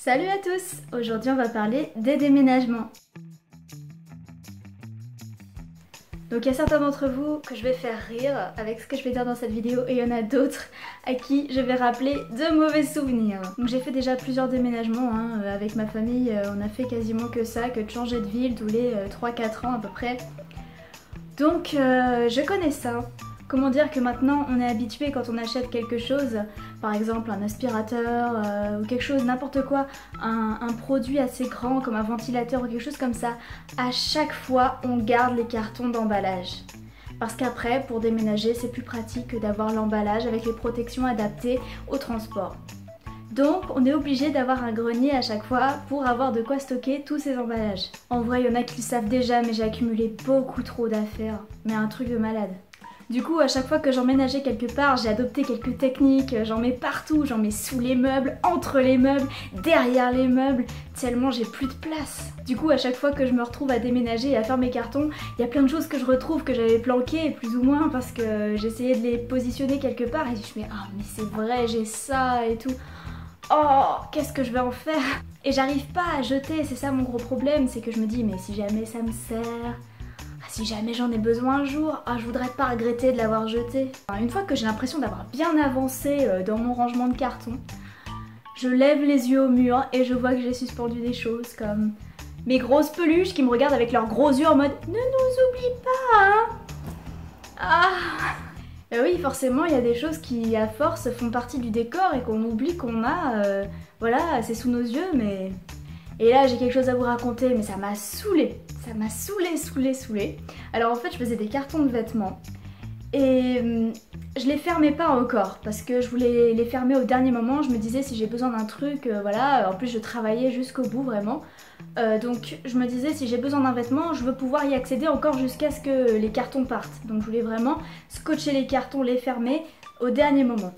Salut à tous! Aujourd'hui on va parler des déménagements. Donc il y a certains d'entre vous que je vais faire rire avec ce que je vais dire dans cette vidéo et il y en a d'autres à qui je vais rappeler de mauvais souvenirs. Donc j'ai fait déjà plusieurs déménagements avec ma famille, on a fait quasiment que ça, que de changer de ville tous les 3-4 ans à peu près. Donc je connais ça. Comment dire que maintenant on est habitué quand on achète quelque chose, par exemple un aspirateur ou quelque chose, n'importe quoi, un produit assez grand comme un ventilateur ou quelque chose comme ça, à chaque fois on garde les cartons d'emballage. Parce qu'après, pour déménager, c'est plus pratique que d'avoir l'emballage avec les protections adaptées au transport. Donc on est obligé d'avoir un grenier à chaque fois pour avoir de quoi stocker tous ces emballages. En vrai, il y en a qui le savent déjà, mais j'ai accumulé beaucoup trop d'affaires, mais un truc de malade. Du coup, à chaque fois que j'emménageais quelque part, j'ai adopté quelques techniques, j'en mets partout, j'en mets sous les meubles, entre les meubles, derrière les meubles, tellement j'ai plus de place. Du coup, à chaque fois que je me retrouve à déménager et à faire mes cartons, il y a plein de choses que je retrouve que j'avais planquées, plus ou moins, parce que j'essayais de les positionner quelque part et je me dis « Ah, mais c'est vrai, j'ai ça et tout. Oh, qu'est-ce que je vais en faire ?» Et j'arrive pas à jeter, c'est ça mon gros problème, c'est que je me dis « Mais si jamais ça me sert ?» Si jamais j'en ai besoin un jour, je voudrais pas regretter de l'avoir jeté. Une fois que j'ai l'impression d'avoir bien avancé dans mon rangement de cartons, je lève les yeux au mur et je vois que j'ai suspendu des choses comme mes grosses peluches qui me regardent avec leurs gros yeux en mode « Ne nous oublie pas, hein !» Ah oui, forcément, il y a des choses qui, à force, font partie du décor et qu'on oublie qu'on a. Voilà, c'est sous nos yeux, mais... Et là, j'ai quelque chose à vous raconter, mais ça m'a saoulée. Ça m'a saoulée. Alors en fait, je faisais des cartons de vêtements et je les fermais pas encore parce que je voulais les fermer au dernier moment. Je me disais si j'ai besoin d'un truc, voilà. En plus, je travaillais jusqu'au bout vraiment. Donc je me disais si j'ai besoin d'un vêtement, je veux pouvoir y accéder encore jusqu'à ce que les cartons partent. Donc je voulais vraiment scotcher les cartons, les fermer au dernier moment.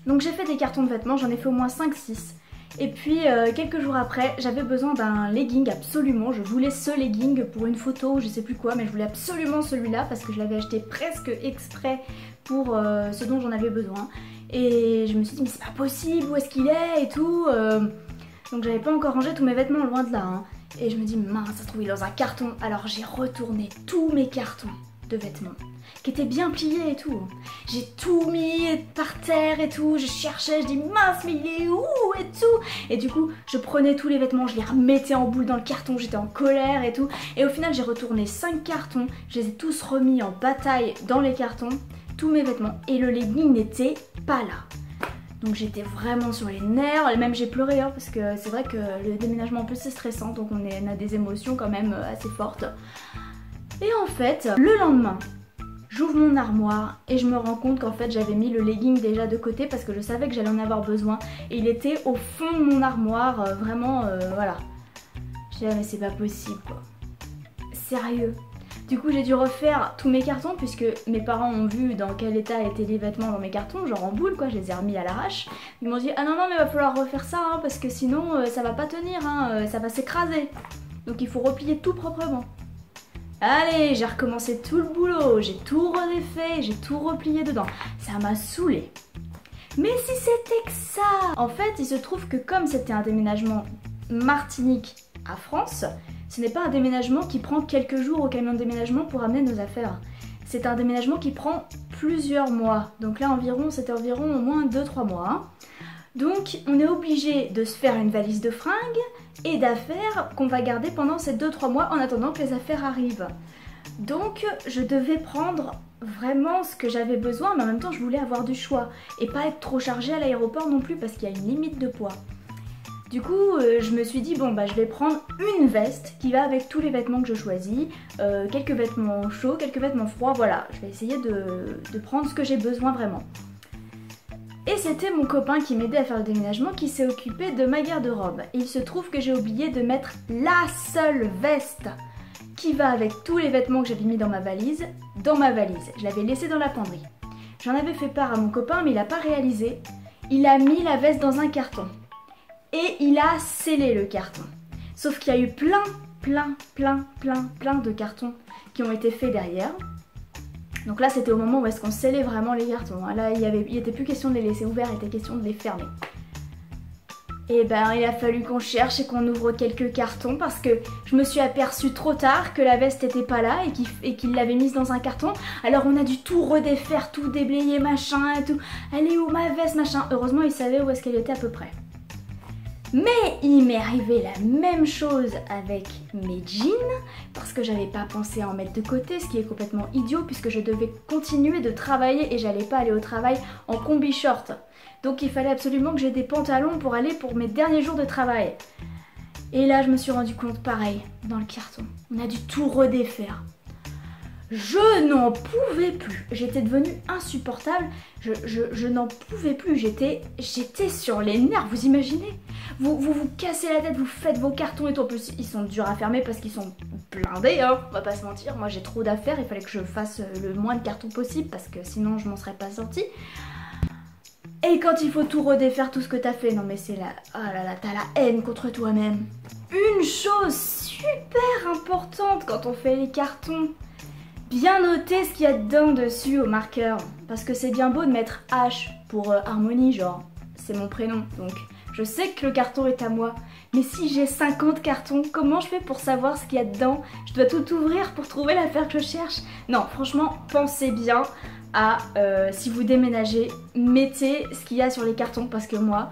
Donc j'ai fait des cartons de vêtements, j'en ai fait au moins 5-6. Et puis quelques jours après, j'avais besoin d'un legging absolument. Je voulais ce legging pour une photo, je sais plus quoi, mais je voulais absolument celui-là parce que je l'avais acheté presque exprès pour ce dont j'en avais besoin. Et je me suis dit mais c'est pas possible, où est-ce qu'il est et tout. Donc j'avais pas encore rangé tous mes vêtements, loin de là. Hein. Et je me dis mince, ça se trouve il est dans un carton. Alors j'ai retourné tous mes cartons de vêtements qui étaient bien pliés et tout. J'ai tout mis par terre et tout, je cherchais, je dis mince mais il est où et tout. Et du coup je prenais tous les vêtements, je les remettais en boule dans le carton, j'étais en colère et tout. Et au final j'ai retourné 5 cartons, je les ai tous remis en bataille dans les cartons, tous mes vêtements. Et le legging n'était pas là. Donc j'étais vraiment sur les nerfs, et même j'ai pleuré hein, parce que c'est vrai que le déménagement en plus c'est stressant, donc on a des émotions quand même assez fortes. Et en fait, le lendemain, j'ouvre mon armoire et je me rends compte qu'en fait j'avais mis le legging déjà de côté parce que je savais que j'allais en avoir besoin. Et il était au fond de mon armoire, vraiment, voilà. Je disais, mais c'est pas possible quoi. Sérieux. Du coup j'ai dû refaire tous mes cartons puisque mes parents ont vu dans quel état étaient les vêtements dans mes cartons, genre en boule quoi, je les ai remis à l'arrache. Ils m'ont dit, ah non mais il va falloir refaire ça hein, parce que sinon ça va pas tenir, hein, ça va s'écraser. Donc il faut replier tout proprement. Allez, j'ai recommencé tout le boulot, j'ai tout redéfait, j'ai tout replié dedans. Ça m'a saoulée. Mais si c'était que ça! En fait, il se trouve que comme c'était un déménagement Martinique à France, ce n'est pas un déménagement qui prend quelques jours au camion de déménagement pour amener nos affaires. C'est un déménagement qui prend plusieurs mois. Donc là, c'était environ au moins 2-3 mois. Hein. Donc on est obligé de se faire une valise de fringues et d'affaires qu'on va garder pendant ces 2-3 mois en attendant que les affaires arrivent. Donc je devais prendre vraiment ce que j'avais besoin, mais en même temps je voulais avoir du choix et pas être trop chargée à l'aéroport non plus parce qu'il y a une limite de poids. Du coup je me suis dit bon bah je vais prendre une veste qui va avec tous les vêtements que je choisis, quelques vêtements chauds, quelques vêtements froids, voilà, je vais essayer de prendre ce que j'ai besoin vraiment. Et c'était mon copain qui m'aidait à faire le déménagement qui s'est occupé de ma garde-robe. Et il se trouve que j'ai oublié de mettre la seule veste qui va avec tous les vêtements que j'avais mis dans ma valise, Je l'avais laissée dans la penderie. J'en avais fait part à mon copain mais il n'a pas réalisé. Il a mis la veste dans un carton. Et il a scellé le carton. Sauf qu'il y a eu plein de cartons qui ont été faits derrière. Donc là c'était au moment où est-ce qu'on scellait vraiment les cartons. Là il était plus question de les laisser ouverts, il était question de les fermer. Et ben il a fallu qu'on cherche et qu'on ouvre quelques cartons parce que je me suis aperçue trop tard que la veste était pas là et qu'il l'avait mise dans un carton. Alors on a dû tout redéfaire, tout déblayer machin et tout. Elle est où ma veste machin? Heureusement il savait où est-ce qu'elle était à peu près. Mais il m'est arrivé la même chose avec mes jeans parce que j'avais pas pensé à en mettre de côté, ce qui est complètement idiot puisque je devais continuer de travailler et j'allais pas aller au travail en combi short. Donc il fallait absolument que j'ai des pantalons pour aller pour mes derniers jours de travail. Et là je me suis rendu compte pareil dans le carton. On a dû tout redéfaire. Je n'en pouvais plus. J'étais devenue insupportable. Je n'en pouvais plus. J'étais sur les nerfs. Vous imaginez? Vous cassez la tête, vous faites vos cartons et tout. En plus, ils sont durs à fermer parce qu'ils sont blindés. Hein. On va pas se mentir. Moi, j'ai trop d'affaires. Il fallait que je fasse le moins de cartons possible parce que sinon, je m'en serais pas sortie. Et quand il faut tout redéfaire, tout ce que t'as fait, non mais c'est la... Oh là là, t'as la haine contre toi-même. Une chose super importante quand on fait les cartons. Bien noter ce qu'il y a dedans dessus au marqueur. Parce que c'est bien beau de mettre H pour harmonie, genre. C'est mon prénom, donc je sais que le carton est à moi. Mais si j'ai 50 cartons, comment je fais pour savoir ce qu'il y a dedans? Je dois tout ouvrir pour trouver l'affaire que je cherche. Non, franchement, pensez bien à, si vous déménagez, mettez ce qu'il y a sur les cartons. Parce que moi,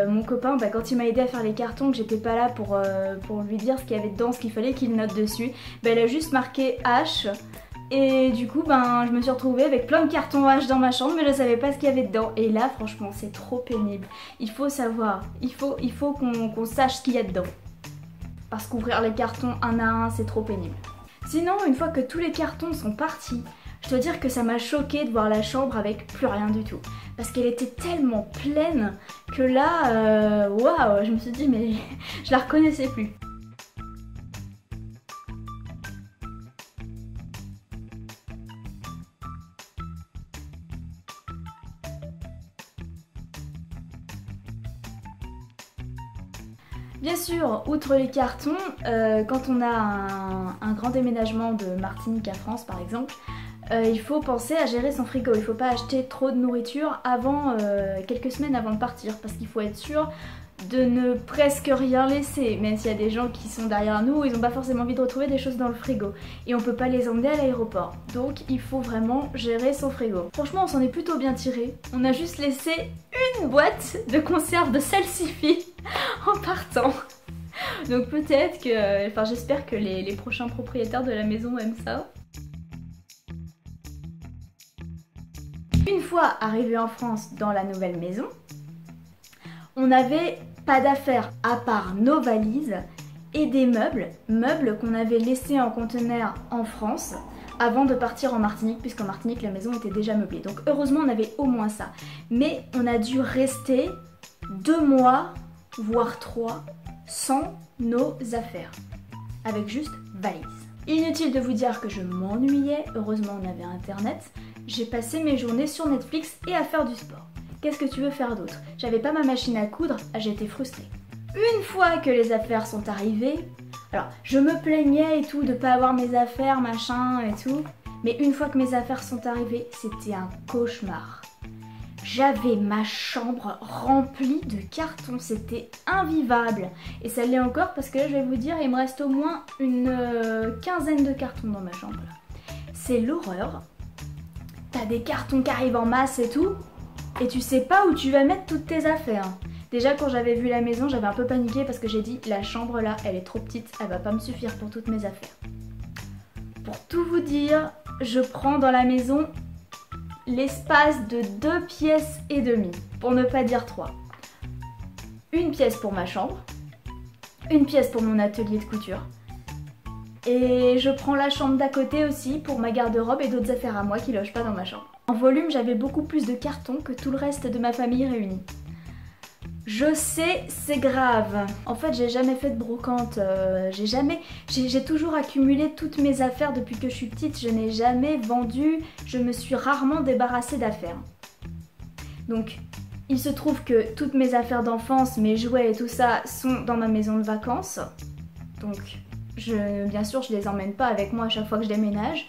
mon copain, bah, quand il m'a aidé à faire les cartons, que j'étais pas là pour lui dire ce qu'il y avait dedans, ce qu'il fallait qu'il note dessus, bah, il a juste marqué H. Et du coup, ben, je me suis retrouvée avec plein de cartons H dans ma chambre, mais je savais pas ce qu'il y avait dedans. Et là, franchement, c'est trop pénible. Il faut savoir, il faut qu'on sache ce qu'il y a dedans. Parce qu'ouvrir les cartons un à un, c'est trop pénible. Sinon, une fois que tous les cartons sont partis, je dois dire que ça m'a choquée de voir la chambre avec plus rien du tout. Parce qu'elle était tellement pleine que là, waouh, je me suis dit, mais je la reconnaissais plus. Bien sûr, outre les cartons, quand on a un grand déménagement de Martinique à France par exemple, il faut penser à gérer son frigo. Il ne faut pas acheter trop de nourriture avant quelques semaines avant de partir parce qu'il faut être sûr de ne presque rien laisser. Même s'il y a des gens qui sont derrière nous, ils n'ont pas forcément envie de retrouver des choses dans le frigo. Et on peut pas les emmener à l'aéroport. Donc il faut vraiment gérer son frigo. Franchement, on s'en est plutôt bien tiré. On a juste laissé une boîte de conserve de salsifis en partant. Donc peut-être que... Enfin j'espère que les prochains propriétaires de la maison aiment ça. Une fois arrivé en France dans la nouvelle maison, on n'avait pas d'affaires à part nos valises et des meubles qu'on avait laissés en conteneur en France avant de partir en Martinique, puisqu'en Martinique la maison était déjà meublée. Donc heureusement on avait au moins ça. Mais on a dû rester 2 mois, voire 3, sans nos affaires, avec juste valises. Inutile de vous dire que je m'ennuyais, heureusement on avait internet. J'ai passé mes journées sur Netflix et à faire du sport. Qu'est-ce que tu veux faire d'autre? J'avais pas ma machine à coudre, j'étais frustrée. Une fois que les affaires sont arrivées, alors je me plaignais et tout de pas avoir mes affaires, machin et tout, mais une fois que mes affaires sont arrivées, c'était un cauchemar. J'avais ma chambre remplie de cartons, c'était invivable. Et ça l'est encore parce que là je vais vous dire, il me reste au moins une quinzaine de cartons dans ma chambre. C'est l'horreur. T'as des cartons qui arrivent en masse et tout, et tu sais pas où tu vas mettre toutes tes affaires. Déjà quand j'avais vu la maison, j'avais un peu paniqué parce que j'ai dit la chambre là, elle est trop petite, elle va pas me suffire pour toutes mes affaires. Pour tout vous dire, je prends dans la maison l'espace de 2 pièces et demie, pour ne pas dire 3. Une pièce pour ma chambre, une pièce pour mon atelier de couture. Et je prends la chambre d'à côté aussi pour ma garde-robe et d'autres affaires à moi qui logent pas dans ma chambre. En volume, j'avais beaucoup plus de cartons que tout le reste de ma famille réunie. Je sais, c'est grave. En fait, j'ai jamais fait de brocante. J'ai toujours accumulé toutes mes affaires depuis que je suis petite. Je n'ai jamais vendu. Je me suis rarement débarrassée d'affaires. Donc, il se trouve que toutes mes affaires d'enfance, mes jouets et tout ça sont dans ma maison de vacances. Donc, bien sûr, je les emmène pas avec moi à chaque fois que je déménage.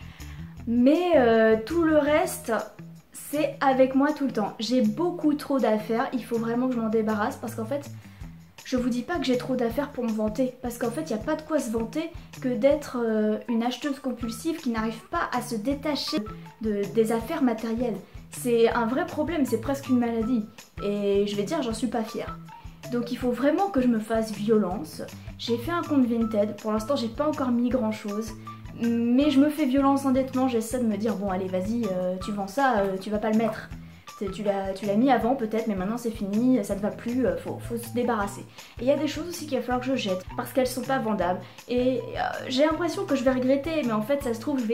Mais tout le reste, c'est avec moi tout le temps. J'ai beaucoup trop d'affaires, il faut vraiment que je m'en débarrasse parce qu'en fait, Je vous dis pas que j'ai trop d'affaires pour me vanter, parce qu'en fait il n'y a pas de quoi se vanter que d'être une acheteuse compulsive qui n'arrive pas à se détacher des affaires matérielles. C'est un vrai problème, c'est presque une maladie. Et je vais dire, j'en suis pas fière. Donc il faut vraiment que je me fasse violence. J'ai fait un compte Vinted, pour l'instant j'ai pas encore mis grand chose. Mais je me fais violence endettement, j'essaie de me dire bon allez vas-y, tu vends ça, tu vas pas le mettre. Tu l'as mis avant peut-être, mais maintenant c'est fini, ça ne va plus, faut se débarrasser. Et il y a des choses aussi qu'il va falloir que je jette, parce qu'elles sont pas vendables. Et j'ai l'impression que je vais regretter, mais en fait ça se trouve je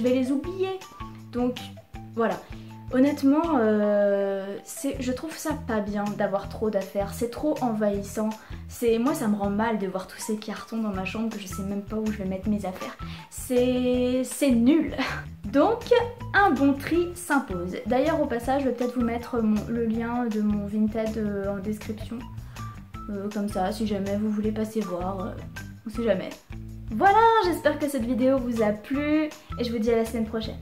vais les oublier. Donc voilà. Honnêtement, je trouve ça pas bien d'avoir trop d'affaires, c'est trop envahissant. Moi ça me rend mal de voir tous ces cartons dans ma chambre que je sais même pas où je vais mettre mes affaires. C'est nul. Donc un bon tri s'impose. D'ailleurs au passage je vais peut-être vous mettre le lien de mon Vinted en description. Comme ça si jamais vous voulez passer voir, on sait jamais. Voilà, j'espère que cette vidéo vous a plu et je vous dis à la semaine prochaine.